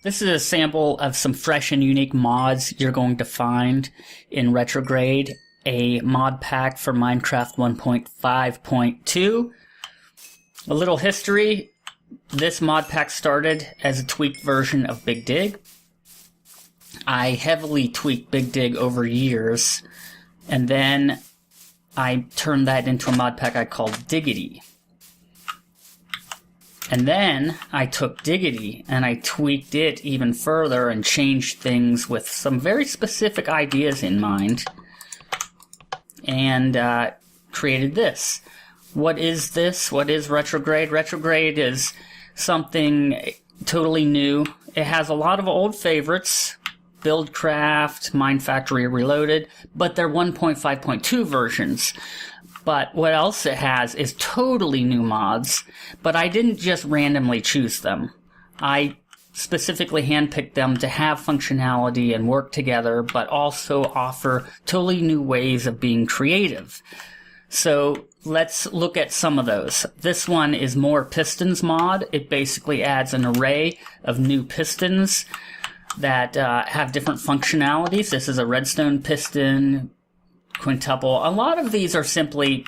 This is a sample of some fresh and unique mods you're going to find in Retrograde, a mod pack for Minecraft 1.5.2. A little history. This mod pack started as a tweaked version of Big Dig. I heavily tweaked Big Dig over years, and then I turned that into a mod pack I called Diggity. And then I took Diggity and I tweaked it even further and changed things with some very specific ideas in mind, and created this. What is this? What is Retrograde? Retrograde is something totally new. It has a lot of old favorites, Buildcraft, Mine Factory Reloaded, but they're 1.5.2 versions. But what else it has is totally new mods, but I didn't just randomly choose them. I specifically handpicked them to have functionality and work together, but also offer totally new ways of being creative. So let's look at some of those. This one is More Pistons mod. It basically adds an array of new pistons that have different functionalities. This is a redstone piston, quintuple. A lot of these are simply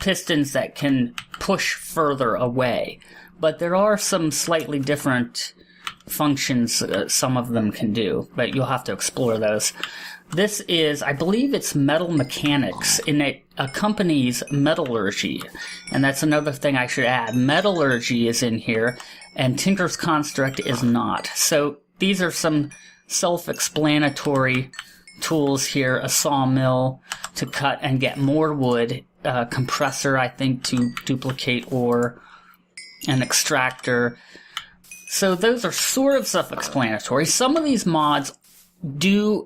pistons that can push further away, but there are some slightly different functions some of them can do, but you'll have to explore those. This is, I believe it's metal mechanics, and it accompanies metallurgy, and that's another thing I should add. Metallurgy is in here, and Tinker's Construct is not. So these are some self-explanatory tools here. A sawmill to cut and get more wood, a compressor, I think, to duplicate ore, an extractor. So those are sort of self-explanatory. Some of these mods do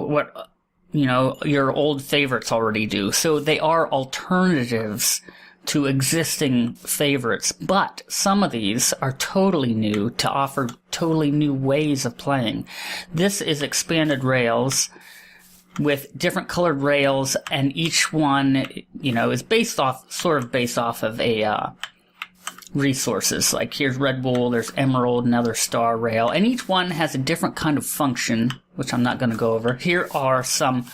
what, you know, your old favorites already do. So they are alternatives to existing favorites, but some of these are totally new to offer totally new ways of playing. This is expanded rails with different colored rails, and each one, you know, is sort of based off of a resources. Like here's red wool, there's emerald, another star rail, and each one has a different kind of function, which I'm not going to go over. Here are some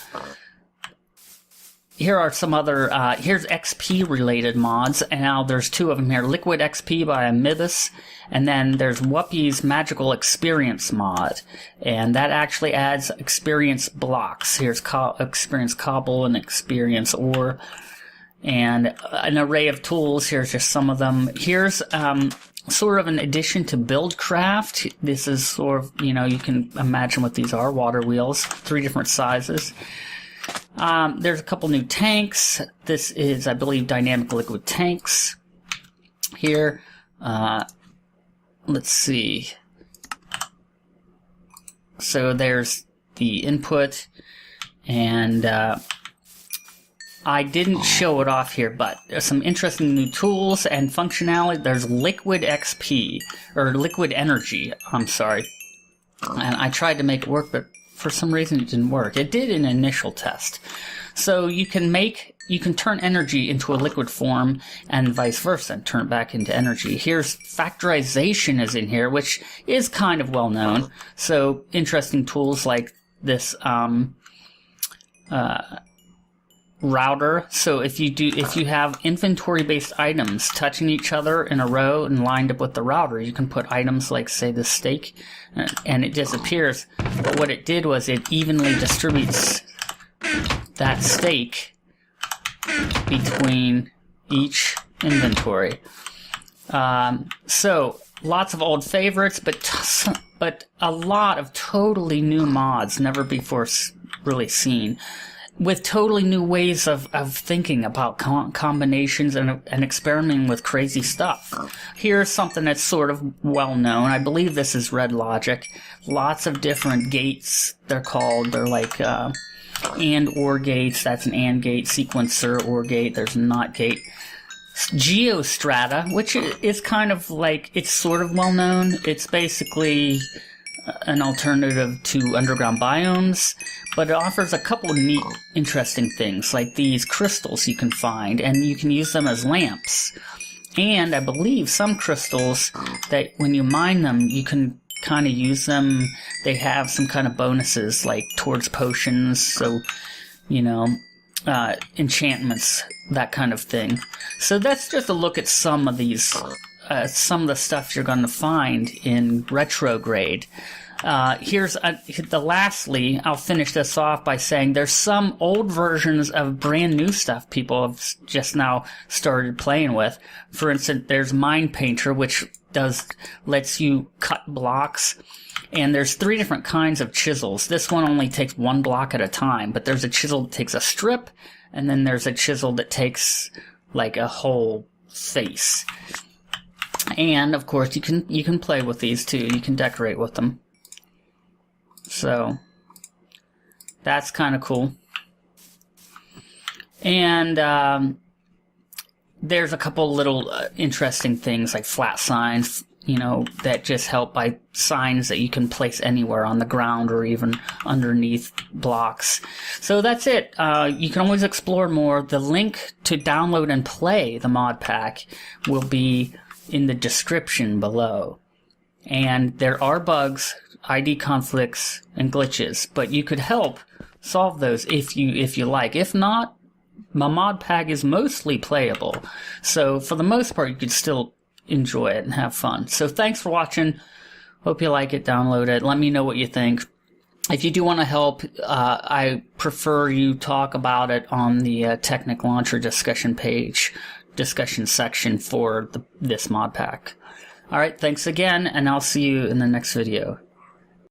other, here's XP related mods, and now there's two of them here. Liquid XP by Amibus, and then there's Whuppy's Magical Experience mod, and that actually adds experience blocks. Here's experience cobble and experience ore, and an array of tools. Here's just some of them. Here's sort of an addition to Buildcraft. This is sort of, you know, you can imagine what these are. Water wheels, 3 different sizes. There's a couple new tanks. This is, I believe, dynamic liquid tanks. Here, let's see. So there's the input, and I didn't show it off here, but there's some interesting new tools and functionality. There's liquid XP, or liquid energy, I'm sorry. And I tried to make it work, but for some reason it didn't work. It did in an initial test. So you can turn energy into a liquid form and vice versa, and turn it back into energy. Here's Factorization is in here, which is kind of well known. So interesting tools like this router. So if you have inventory based items touching each other in a row and lined up with the router, you can put items like, say, the steak, and it disappears. But what it did was it evenly distributes that steak between each inventory. So lots of old favorites, but a lot of totally new mods never before really seen, with totally new ways of thinking about combinations and experimenting with crazy stuff. Here's something that's sort of well known. I believe this is Red Logic. Lots of different gates, they're called. They're like and OR gates. That's an AND gate. Sequencer, OR gate. There's a NOT gate. Geo Strata, which is kind of like, it's sort of well known. It's basically an alternative to underground biomes, but it offers a couple of neat, interesting things, like these crystals you can find, and you can use them as lamps. And I believe some crystals that when you mine them, you can kind of use them. They have some kind of bonuses, like towards potions, so, you know, enchantments, that kind of thing. So that's just a look at some of these, some of the stuff you're going to find in Retrograde. Lastly, I'll finish this off by saying there's some old versions of brand new stuff people have just now started playing with. For instance, there's Mind Painter, which lets you cut blocks. And there's 3 different kinds of chisels. This one only takes 1 block at a time, but there's a chisel that takes a strip, and then there's a chisel that takes like a whole face. And of course, you can play with these too. You can decorate with them. So that's kind of cool. And there's a couple little interesting things like flat signs, you know, that just help by signs that you can place anywhere on the ground or even underneath blocks. So that's it. You can always explore more. The link to download and play the mod pack will be in the description below. And there are bugs, ID conflicts, and glitches, but you could help solve those if you like. If not, my mod pack is mostly playable. So for the most part, you could still enjoy it and have fun. So thanks for watching. Hope you like it. Download it. Let me know what you think. If you do want to help, I prefer you talk about it on the Technic Launcher discussion section for this mod pack. Alright, thanks again, and I'll see you in the next video.